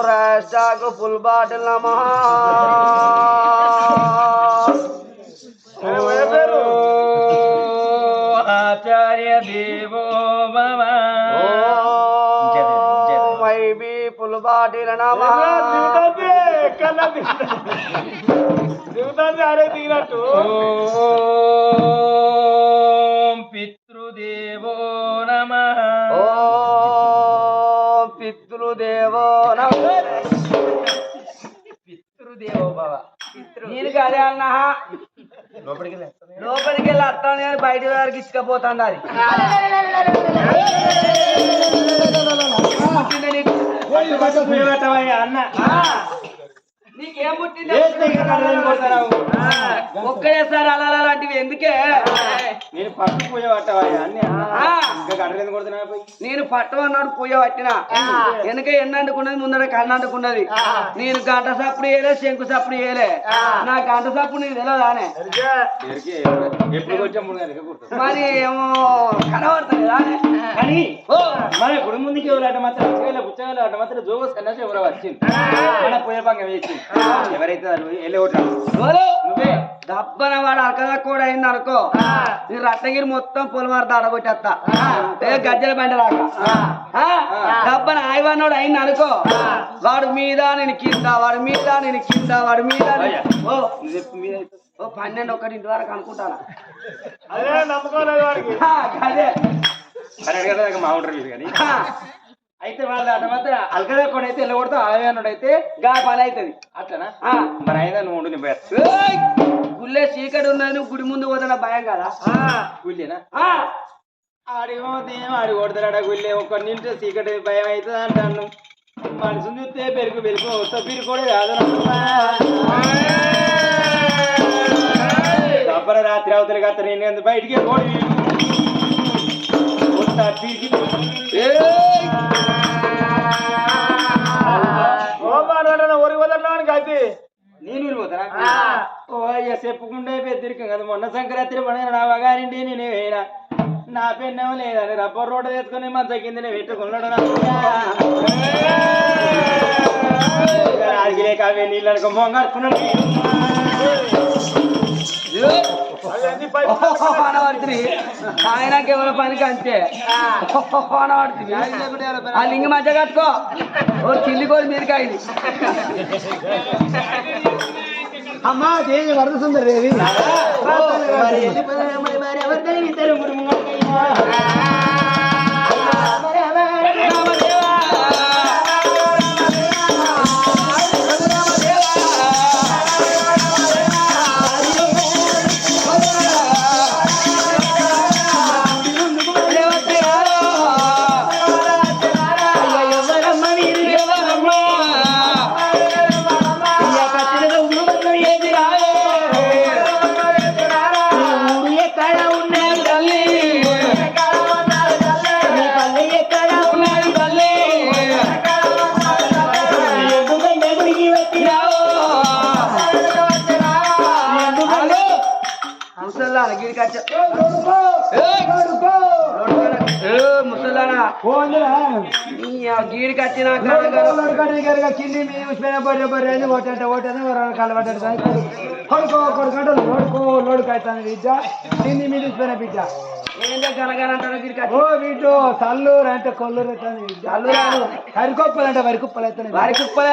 రాజాకు full bottle నమా ఆచార్య దేవో భవ maybe full bottle నమా దిగినట్టు పితృదేవో నమః పితృదేవో నమః పితృదేవో భవ నేను కదే అన్నా లోపలికి వెళ్ళి వస్తాను కానీ బయట వారికి ఇసుకపోతాను అది అన్న నీకేం పుట్టింది ఒక్కడేసారి అలా అలాంటివి ఎందుకే నేను పట్టు పూజ పట్టవా అన్ని గడ్డలు కొడుతున్నా నేను పట్టం అన్నాడు పూజ పట్టిన వెనక ఎన్న అంటుకున్నది ముందర కన్ను అంటుకున్నది నేను గంట సప్పుడు వేయలే శంకు సప్పుడు వేయలే నా గంట సప్పుడు నీకు తెలియదానే ఎప్పుడు వచ్చా మరి ఏమో కనబడుతుంది కదా కానీ మన గుడి ముందుకి ఎవరట మాత్రం పుచ్చగాలు అట మాత్రం జోగ సన్యాసి ఎవరో వచ్చింది మన పూజ పంగ వేసి ఎవరైతే వెళ్ళి నువ్వే దబ్బన వాడు అరకదా కూడా అయింది అనుకో నీ రత్నగిరి మొత్తం పొలమారు దాడగొట్టేస్తా ఏ గజ్జల బండి రాక దబ్బన ఆయవానోడు అయింది అనుకో వాడు మీద నేను కింద వాడి మీద నేను కింద వాడి మీద ఓ 12 వరకు అనుకుంటాను అదే నమ్మకం వాడికి అదే 12 గంటల మా ఉంటారు కానీ అయితే వాళ్ళు అట మాత్రం అల్కదా కూడా అయితే వెళ్ళకూడదు ఆయవానుడు అయితే గా పని అవుతుంది అట్లనా మరి అయినా నువ్వు ఉండు నేను గుళ్ళే చీకటి ఉన్నది నువ్వు గుడి ముందు పోతున్న భయం కదా గుళ్ళేనా ఆడి కొడతాడా గుళ్ళే ఒక నింటే చీకటి భయం అవుతుంది అంటాను మనిషిని చూస్తే పెరుగు పెరుగు తప్పిరు కూడా కాదు తప్పర రాత్రి అవతలి కత్త నేను బయటికి కోడి ఊరికి వదలడానికి అయితే నేను ఊరిపోతానా ఓ అయ్యా చెప్పుకుంటే పెద్దరికం కదా మొన్న సంక్రాంతి పడిన నా వగారింటి నేను వేయనా నా పెన్నేమో లేదని రబ్బర్ రోడ్డు తెచ్చుకొని మంచ కింద పెట్టుకున్నాడు రాజకీయ కావే నీళ్ళు అనుకో మొంగడుకున్నాడు ఆయనకి ఎవరి పనికి అంతే ఆ లింగ మధ్య కట్టుకో ఓ చిల్లి కోరి మీదకాయది అమ్మా దేవి వరద సుందరేవి గీడికి వచ్చిన కింది ఓటే కాలు పడ్డాడు కొడుకో కొడుకంటే లోడుకు అవుతాను విద్య కింది మీద ఇచ్చిపోయిన బిడ్డ ఓ వీటు సల్లూరు అంటే కొల్లూరు అవుతాను వరికుప్పలు అంటే వరికుప్పలు అవుతాయి వరికుప్పలు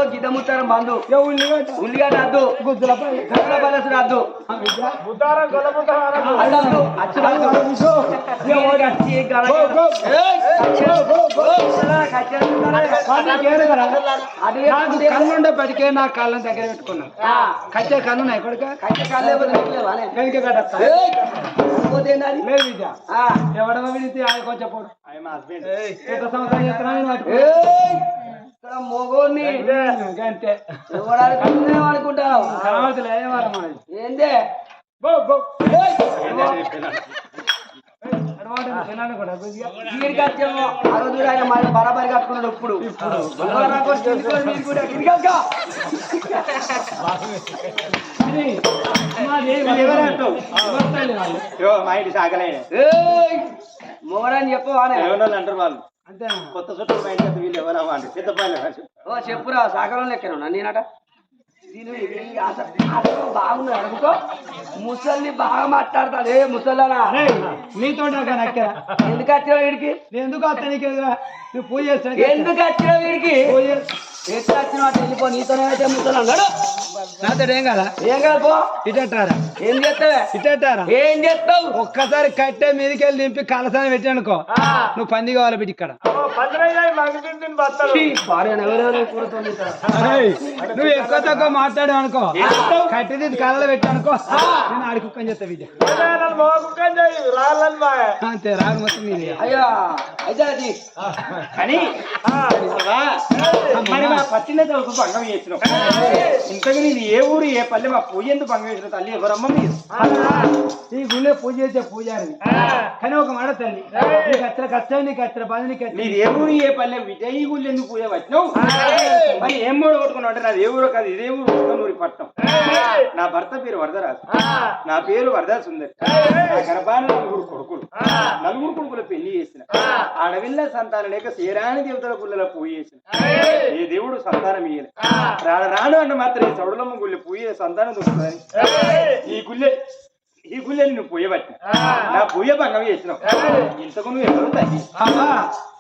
గిద్దముత్తాను బంధు ఉల్లిగడ్డ అద్దు గుద్దులపై బలసు అద్దు కన్నుండే పడికే నా కాళ్ళని దగ్గర పెట్టుకున్నాను కచ్చే కన్ను ఎక్కడిక కచ్చే కళ్ళు ఎవడమో విడితే ఆయన కొంచెం పోడు ఎంత సంవత్సరం చెప్తున్నాను మొగోని అంతే అనుకుంటావు ఏందే ఆయన మరి బరాబరి కట్టుకున్నాడు ఇప్పుడు ఎవరంటావు మా ఇంటి శాఖలైన మొగడని చెప్పవానే ఎవరో అంటారు వాళ్ళు కొత్త చుట్టూ మా ఇంటి వీళ్ళు ఎవరా అంటే సిద్ధపల్లి ఓ చెప్పురా సాకరం లెక్కన నేనట బాగుంది అనుకో ముసల్ని బాగా మాట్లాడతాడు ఏ ముసల్లానా నీతో ఎందుకు వచ్చినావు వీడికి ఎందుకు వస్తానికి నువ్వు పూజ చేస్తాను ఎందుకు వచ్చినావు వీడికి ఎట్లా వచ్చినావు అటు వెళ్ళిపో నీతోనే అయితే ముసలు అన్నాడు నాతో ఏం కదా ఏం కాదు పో ఇటట్టారా ఏం చేస్తావే ఇటట్టారా ఏం చేస్తావు ఒక్కసారి కట్టే మీదకి వెళ్ళి నింపి కలసాన్ని పెట్టానుకో నువ్వు పంది కావాలి బిడ్డ ఇక్కడ ఎవరెవరు కూడుతుంది నువ్వు ఎక్కువ తక్కువ మాట్లాడావు అనుకో కట్టిది కళ్ళలో పెట్టానుకో నేను ఆడి కుక్కని చెప్తా బిడ్డ అంతే రాదు మొత్తం మీది అయ్యా అయితే అది కానీ పట్టిన భంగం చేసినావు ఇంతకు నీది ఏ ఊరు ఏ పల్లె మా పూజ ఎందుకు భంగం చేసిన తల్లి ఎవరమ్మ మీరు ఈ గుళ్ళే పూజ చేసే పూజారి కానీ ఒక మాట తల్లి నీకు అచ్చర కష్టం నీకు అచ్చర బాధ నీకు నీది ఏ ఊరు ఏ పల్లె విజయ్ గుళ్ళు ఎందుకు పూజ వచ్చినావు మరి ఏం మూడు కొట్టుకున్నావు అంటే నాది ఏ ఊరు కాదు ఇదే ఊరు ఊరి పట్టణం నా భర్త పేరు వరదరాజు నా పేరు వరదా సుందరి నా గర్భాన నలుగురు కొడుకుల పెళ్లి చేసిన అడవిల్ల సంతానం లేక శ్రీరాణి దేవతల గుళ్ళలో పూజ చేసిన ఏ దేవుడు సంతానం ఇయ్యలే రాను అన్న మాత్రం ఈ సౌడలమ్మ గుళ్ళె పూజ సంతానం దొరుకుతుందని ఈ గుళ్ళె నువ్వు పూయబట్టి నా పూజ భంగం చేసినావు ఇంతకు నువ్వు ఎవరు తల్లి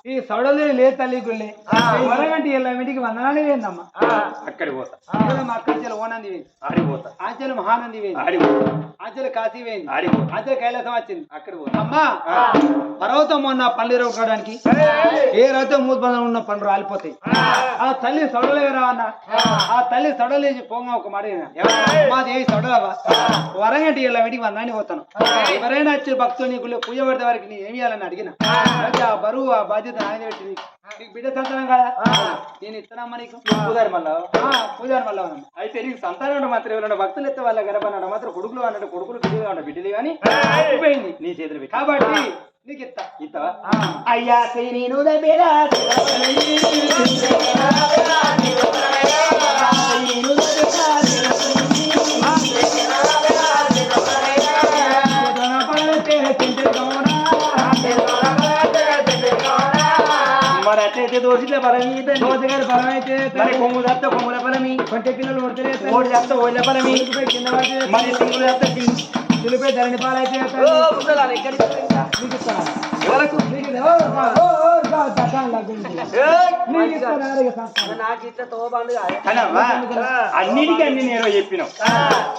ఈ సౌడలు లేదు తల్లి గుళ్ళే వరగంటి ఇంటికి వందనాలు వేందమ్మా అక్కడికి పోతా మా అక్కడికి ఓనంది వేయింది ఆడిపోతా ఆంచెలు మహానంది వేయింది ఆడిపోతా ఆంచెలు కాశీ వేయింది ఆడిపోతా ఆంచెలు కైలాసం వచ్చింది అక్కడికి పోతా అమ్మా పర్వతం మొన్న పళ్ళు ఇరవడానికి ఏ రైతు మూతబంధం ఉన్న పనులు రాలిపోతాయి ఆ తల్లి సొడలు రావన్నా ఆ తల్లి సొడలు పోగా ఒక మాట మాది ఏ సొడలవా వరంగంటి ఇంటికి వందాన్ని పోతాను ఎవరైనా వచ్చి భక్తులు నీకు పూజ పడితే వారికి నీ ఏమి చేయాలని అడిగిన ఆ బరువు ఆ బాధ్యత ఆయన పెట్టి నీకు బిడ్డ సంతానం కదా నేను ఇస్తానమ్మా నీకు పూజారి మళ్ళా పూజారి మళ్ళా అయితే నీకు సంతానం మాత్రం ఎవరైనా భక్తులు ఎత్తే వాళ్ళ గర్భన్నాడు మాత్రం కొడుకులు అన్నాడు కొడుకులు బిడ్డలు అన్న బిడ్డలు కానీ పోయింది నీ చేతులు పెట్టి కాబట్టి నీకు ఇస్తావా అయ్యా నేను మరి అట్లయితే దోషితే బలమీతే దోషగారి బలమైతే మరి కొమ్ము చేస్తే కొమ్ముల బలమి కొంచెం పిల్లలు కొడితే ఓడి చేస్తే ఓళ్ళ బలమి కింద పడితే మరి సింగులు చేస్తే తులిపై ధరణి పాలైతే అన్నిటికీ అన్ని నేను చెప్పినావు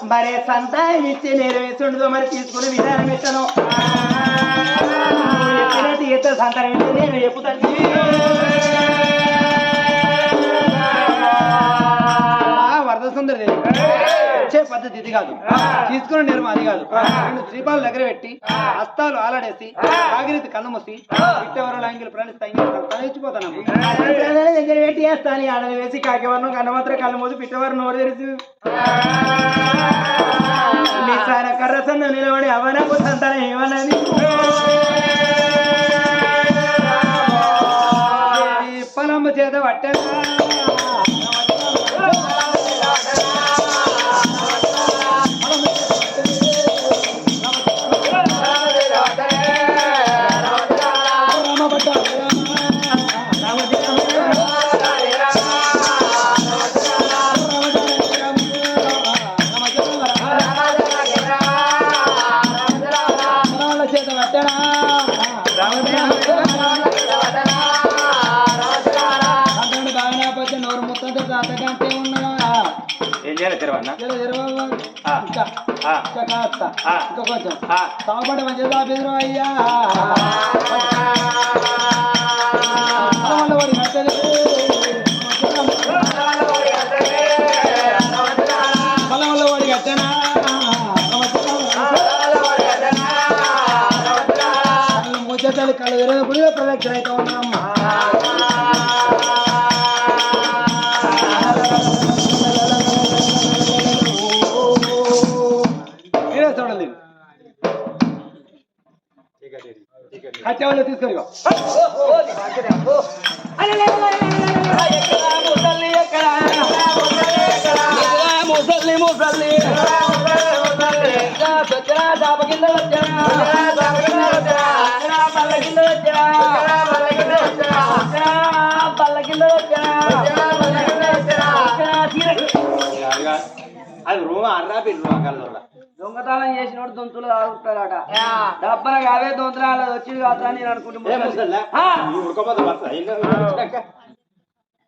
మరి సంతానం ఇచ్చే నెరవేర్చుండదో మరి తీసుకునే విధానం పెట్టను ఎప్పుడైతే సంతానం ఇస్తే నేను చెప్పుతాను వరద సుందరి వచ్చే పద్ధతి ఇది కాదు తీసుకున్న నిర్మ అది కాదు రెండు శ్రీపాలు దగ్గర పెట్టి హస్తాలు ఆలాడేసి ఆగిరితి కళ్ళు మూసి ఇట్టెవరు లాంగిలు ప్రాణిస్తాయి ఇచ్చిపోతాను దగ్గర పెట్టి వేస్తాను ఆడని వేసి కాకివర్ణం కన్న మాత్రం కళ్ళు మూసి పిట్టవారు నోరు తెరిచి కర్రసన్న నిలబడి అవనకు సంతానం ఏమన్నది పొలమ్మ చేత పట్టగా ఏం చేయాలి తెరవన్నా ఇంకా కొంచెం సాగుపడి మంచిగా బెదిరు అయ్యా పొలంలో వాడి కట్టనా ముచ్చటాలు కళ్ళు విరగప్పుడు ప్రదక్షిణ అయితే ఉన్నామ్మా కట్టేవాళ్ళు తీసుకొని ముసలి ముసలి వచ్చా దాప కింద వచ్చా పల్ల కింద వచ్చా పల్ల కింద వచ్చా అది రూమ అర్రా పిల్లు కళ్ళ దొంగతనం చేసినోడు దొంతులు తాగుతాడట డబ్బన అవే దొంతరాలు వచ్చి కాదు నేను అనుకుంటున్నా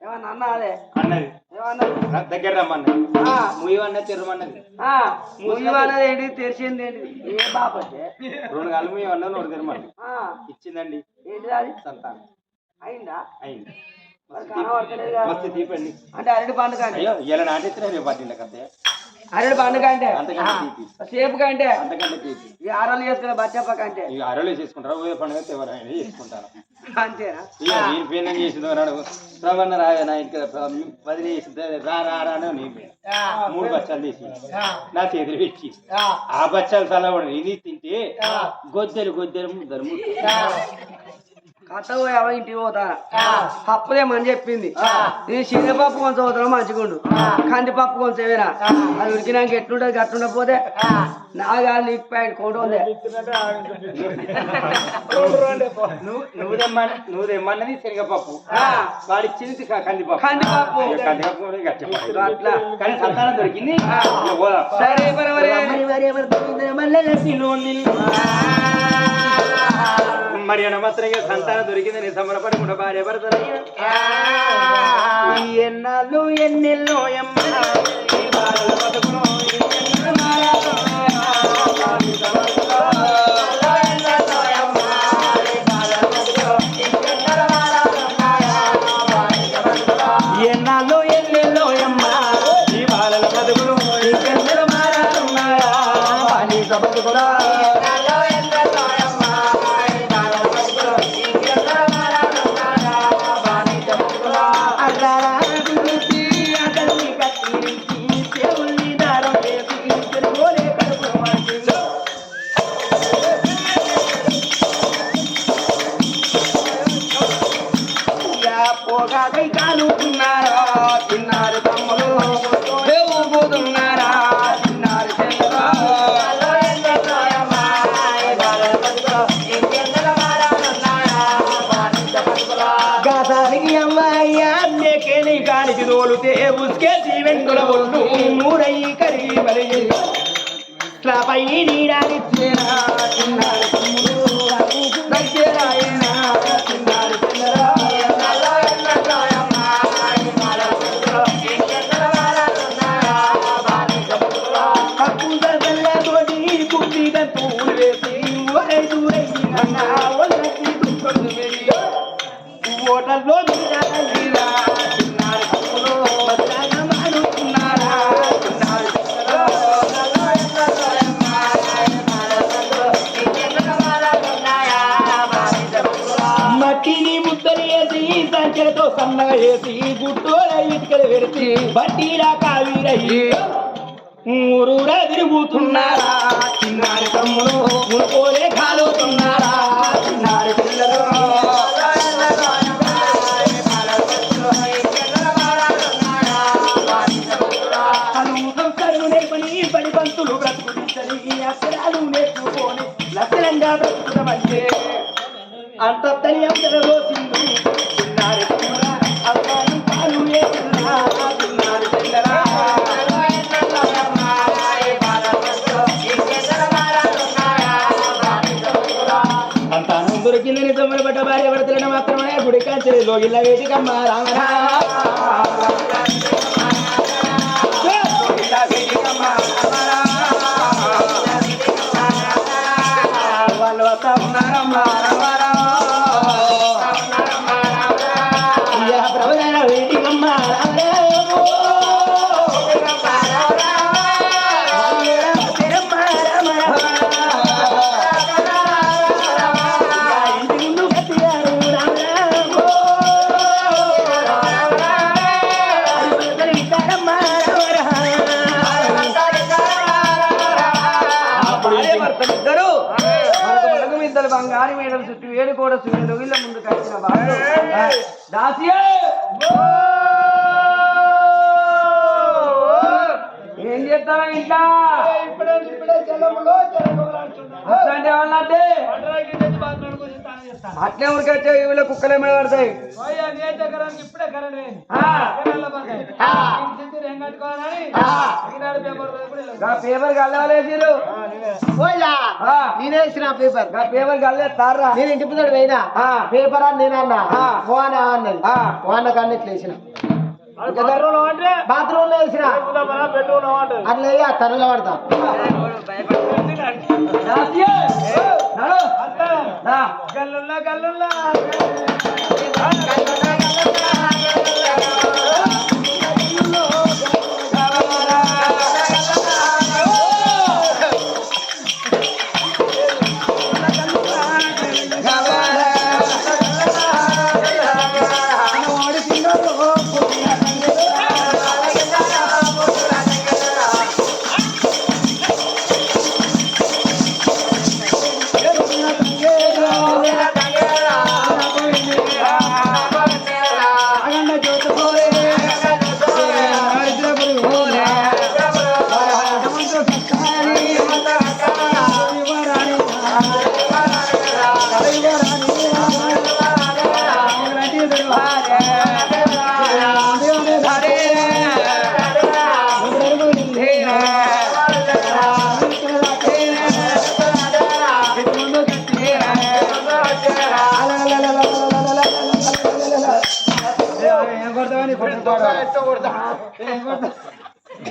ఏమన్నా అన్నా అదే అన్నది ఏమన్నా దగ్గర రమ్మన్నది ముయ్యమన్నది తెరమన్నది ముయ్యమన్నది ఏంటి తెరిచింది ఏంటి ఏ బాపతే 2 కాళ్ళు ముయ్యమన్నది 1 తెరమన్నది ఇచ్చిందండి ఏంటి అది సంతానం అయిందా అయింది మస్తు తీపండి అంటే అరటి పండుగ అంటే అయ్యో ఇలా నాటిస్తే రేపు పట్టిండ కదే అరటి పండుగ అంటే అంతకంటే సేపు కంటే అంతకంటే తీపి ఈ ఆరోలు చేసుకునే బచ్చప్ప కంటే ఇక అరవై చేసుకుంటారా ఊరే పండుగ ఎవరైనా చేసుకుంటారా అంతేనా ఇక నేను పేనం చేసింది అన్నాడు రవణ రాయ నా ఇంటికి వదిలి చేసింది రా రా రా అని నేను పోయినా 3 బచ్చాలు తీసి నా చేతులు పెట్టి ఆ బచ్చాలు చల్లబడి ఇది తింటే గొద్దెలు ముద్దరు కథ పోయావా ఇంటికి పోతారా పప్పులేమని చెప్పింది నేను శనగపప్పు కొంచెం అవుతాను మంచిగుండు కందిపప్పు కొంచెం ఏమైనా అది ఉడికినాక ఎట్లుంటది గట్లుండకపోతే నాగాలు నీకు ప్యాంట్ కోట ఉంది నువ్వు తెమ్మన్నది శనగపప్పు వాడిచ్చింది కందిపప్పు కందిపప్పు కందిపప్పు అట్లా కానీ సంతానం దొరికింది సరే మరి అనవసరంగా సంతానం దొరికిందని సంబరపడకుండా భార్య భర్తలు ఎన్నాళ్ళు ఎన్నెల్లో ఎన్నాళ్ళు ఎన్నెల్లో అమ్మా ఈ బాలల బతుకులు ఇంకెన్నెల మారాలున్నాయా బాలిక బతుకులా తిన్నారు తమ్ముడు పోతున్నారా తిన్నారు గాసానికి అమ్మాయి అమ్మేకేని కానికి తోలుతే ఉసుకేసి వెంకుల ఒళ్ళు నూరయ్యి కరిగి మరి పై నీడానిచ్చేనా తిన్నారు తమ్ముడు దగ్గరాయనా తిన్నారు ఓటర్లో మట్టిని ముద్దలు వేసి సంచెలతో సన్నగా వేసి గుట్టోల ఇటుకలు పెడిచి బట్టీలా కావీరయ్యి ఊరూరా తిరుగుతున్నారా చిన్నారి తమ్ముడు మునుకోలే కాలుతున్నారా చిన్నారి పిల్లలు పడి పంతులు బ్రతుకుని అక్షరాలు నేర్చుకొని లక్షలంగా బ్రతుకుతామంటే అంత తెలియలో చిన్నారి తమ్ముడా అమ్మాయి పాలు చిన్నారి పిల్లరా సంతానం దొరికిందని తొమ్మిదిపడ్డ భార్య భర్తలను మాత్రమే గుడి కంచెలో ఇళ్ళ వేటికమ్మ రామరా వాళ్ళు వస్తా ఉన్నారమ్మా ప్రభుత్వ వేటికమ్మ బంగారు మేడలు చుట్టూ ఏడు కూడా సూర్యుడు వీళ్ళ ముందు కట్టిన బాబు దాసియే ఏం చేస్తావా ఇంకా అట్లాంటి వాళ్ళంటే అట్లే ఉరికొచ్చే వీళ్ళ కుక్కలు ఏమైనా పడతాయి ఇప్పుడే కరెంట్ పేపర్ గల్లవాలేసిరు నేనేసిన పేపర్ పేపర్ గల్లేస్తారా నేను ఇంటి ముందు పోయినా పేపర్ అని నేను అన్నా ఫోన్ అన్నది ఫోన్ కన్నా ఇట్లా వేసిన బాత్రూమ్ లో వేసిన అట్లా తనలో పడతా గల్లుల్లా గల్లుల్లా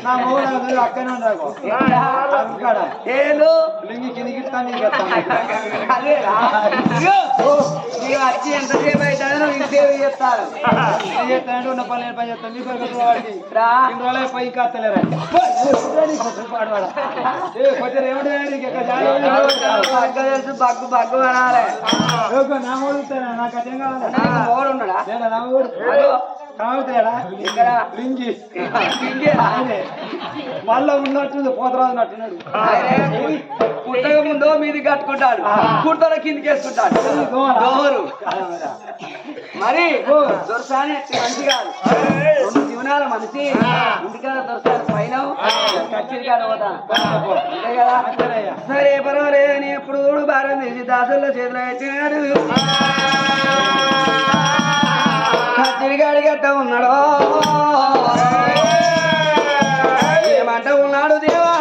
నా మూడు అక్కనే ఉండకు ఏలు లింగి కిందికిస్తాను వచ్చి ఎంతసేపు అవుతాడో ఇంకేమి చేస్తారు ఉన్న పని పని చేస్తాను మీ పని వాడికి ఇన్ని రోజులు పై కాస్తలేరా కొంచెం ఏమిటి తెలుసు బగ్గు బగ్గు అనాలి నా మూడు నాకు అదేం కావాలి మోడు ఉన్నాడా నా మూడు కావుతాడా ఇక్కడ లింగి మళ్ళా ఉన్నట్టుంది పోతరాజు నట్టున్నాడు పుట్టక ముందు మీది కట్టుకుంటాడు కుర్తల కిందికి వేసుకుంటాడు డోరు మరి దొరసాని మంచి కాదు 2 జీవనాల మనిషి ఇంటికాడ దొరసాని పైన కచ్చిరి కాడ పోతాను అంతే కదా సరే పర్వాలేదు అని ఎప్పుడు భారం తీసి దాసుల్లో చేతిలో ఎత్తినాడు కచ్చిరిగాడి గట్ట ఉన్నాడు ఏమంట ఉన్నాడు దేవా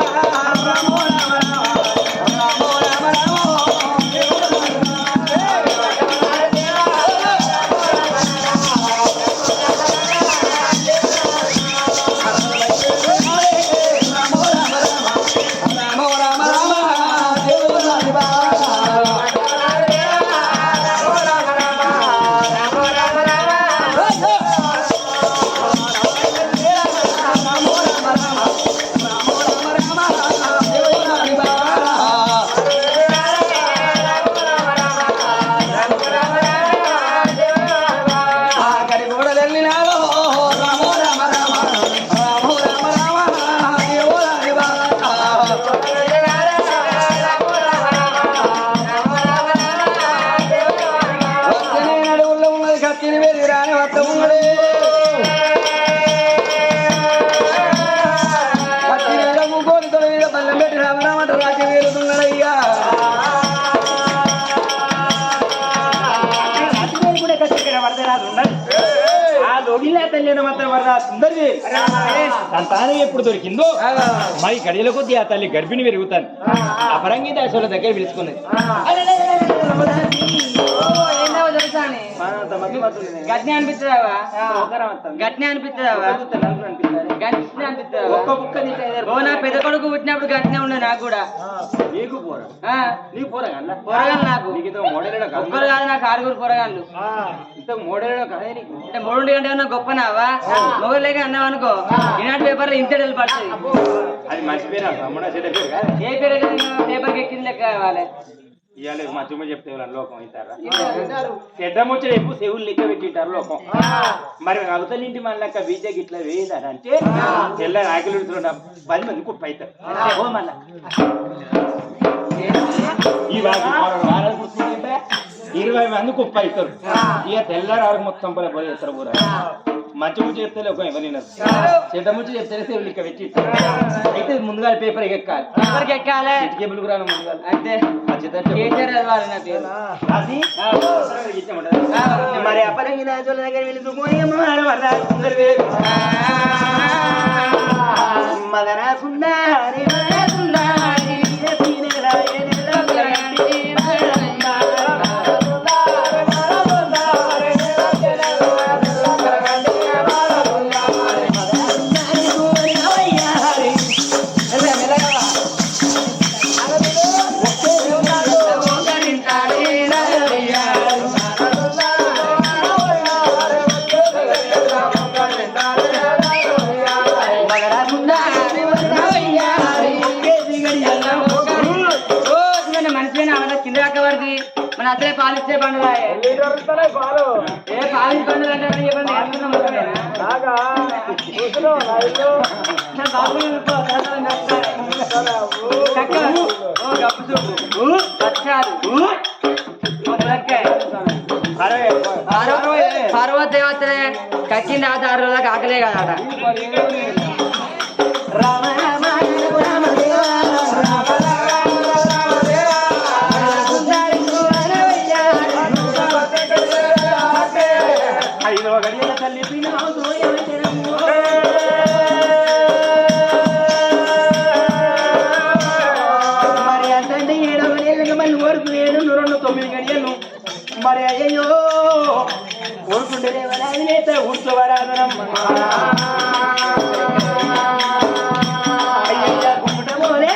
సంతానం ఎప్పుడు దొరికిందో మరి గడియల కొద్దీ ఆ తల్లి గర్భిణి పెరుగుతాను అపరంగి దాసుల దగ్గర పిలుచుకున్నది గట్నే అనిపిస్తుందావా గట్నే అనిపిస్తుందావా నా పెద్ద కొడుకు పుట్టినప్పుడు గట్నే ఉండే నాకు కూడా నీకు పోరా నీ పోరగాళ్ళ పొరగాను నాకు మోడల్ ఒక్కరు కాదు నాకు 6 పొరగాళ్ళు ఇంత మోడల్ కదే నీకు అంటే 3 గంటల కన్నా గొప్పనావా మొగలు లేక అన్నావు అనుకో ఈనాటి పేపర్లో ఇంతడెళ్ళి పడుతుంది అది మర్చిపోయినా అమ్మడా చెడ్డ పేరు కాదు ఏ పేరు పేపర్కి ఎక్కింది లెక్క కావాలి ఇవాళ మంచిగా చెప్తే లోకం అవుతారా చెడ్డమొచ్చిన ఎప్పుడు చెవులు లెక్క పెట్టింటారు లోకం మరి అవతల ఇంటి మన లెక్క బీజేకి ఇట్లా వేయదంటే తెల్ల ఆకలి 10 మంది కుప్ప అవుతారు మళ్ళా ఈ వారాలు కూర్చుంటే 20 మంది కుప్ప అవుతారు ఇక తెల్లారు మొత్తం పోయి ఎత్తరు కూడా మంచి ముచ్చి చెప్తే ఒక ఎవరినరు చెడ్డ ముచ్చి చెప్తే సేవలు లెక్క పెట్టి ఇస్తారు. అయితే ముందుగా పేపర్ ఎక్కాలి. ఎవరికి ఎక్కాలి కేబుల్ రాను ముందుగా అంటే కేసీఆర్ చదవాలి నా పేరు. రాసి ఇచ్చామంటారు. మరి అప్పరంగి రాజుల దగ్గర వెళ్ళి మదన సుందరి మన అసలే పాలిచ్చే పండుగ ఏ పాలిచ్చే పండుగ అంటే పార్వదేవతలే కట్టింది ఆ 6 రోజులకు ఆకలే కదా రామ రామ రామ ఐదో గడియల తల్లి మరి అంటే 7వ గడియలకు మళ్ళీ ఓడుకు 7 2 9 గడియలు మరి అయ్యో ఓడుకుంటే నేత ఉత్సవరాధనమ్మ అయ్యయ్య గుమ్మటమోలే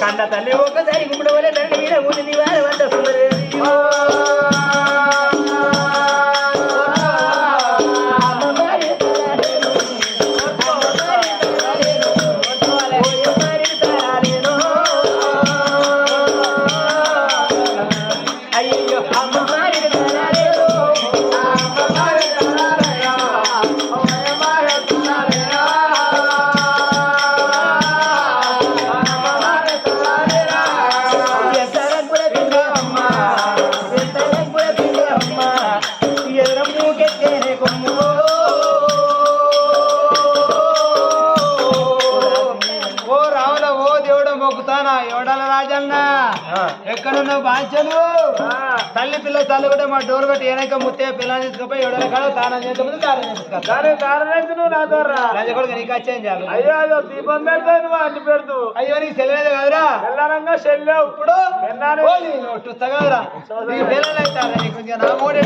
కండ తల్లి ఒకసారి గుమ్మటమోలే తండ్రి మీద ఊరి వంద ఎక్కడున్నావు బాంచలు తల్లి పిల్ల తల్లి కూడా మా డోర్ కొట్టి ఏనక ముత్తే పిల్లని తీసుకుపోయి ఎవడల కాడ తానం చేస్తే కూడా నీకు వచ్చేం చాలు. అయ్యో అయ్యో దీపం పెడతా నువ్వు అన్ని పెడతావు. అయ్యో నీకు సెలవేది కాదురా వెళ్ళానంగా సెల్లేవు ఇప్పుడు చూస్తా కాదురా నీకు పిల్లలు అవుతారా నీకు నా మూడే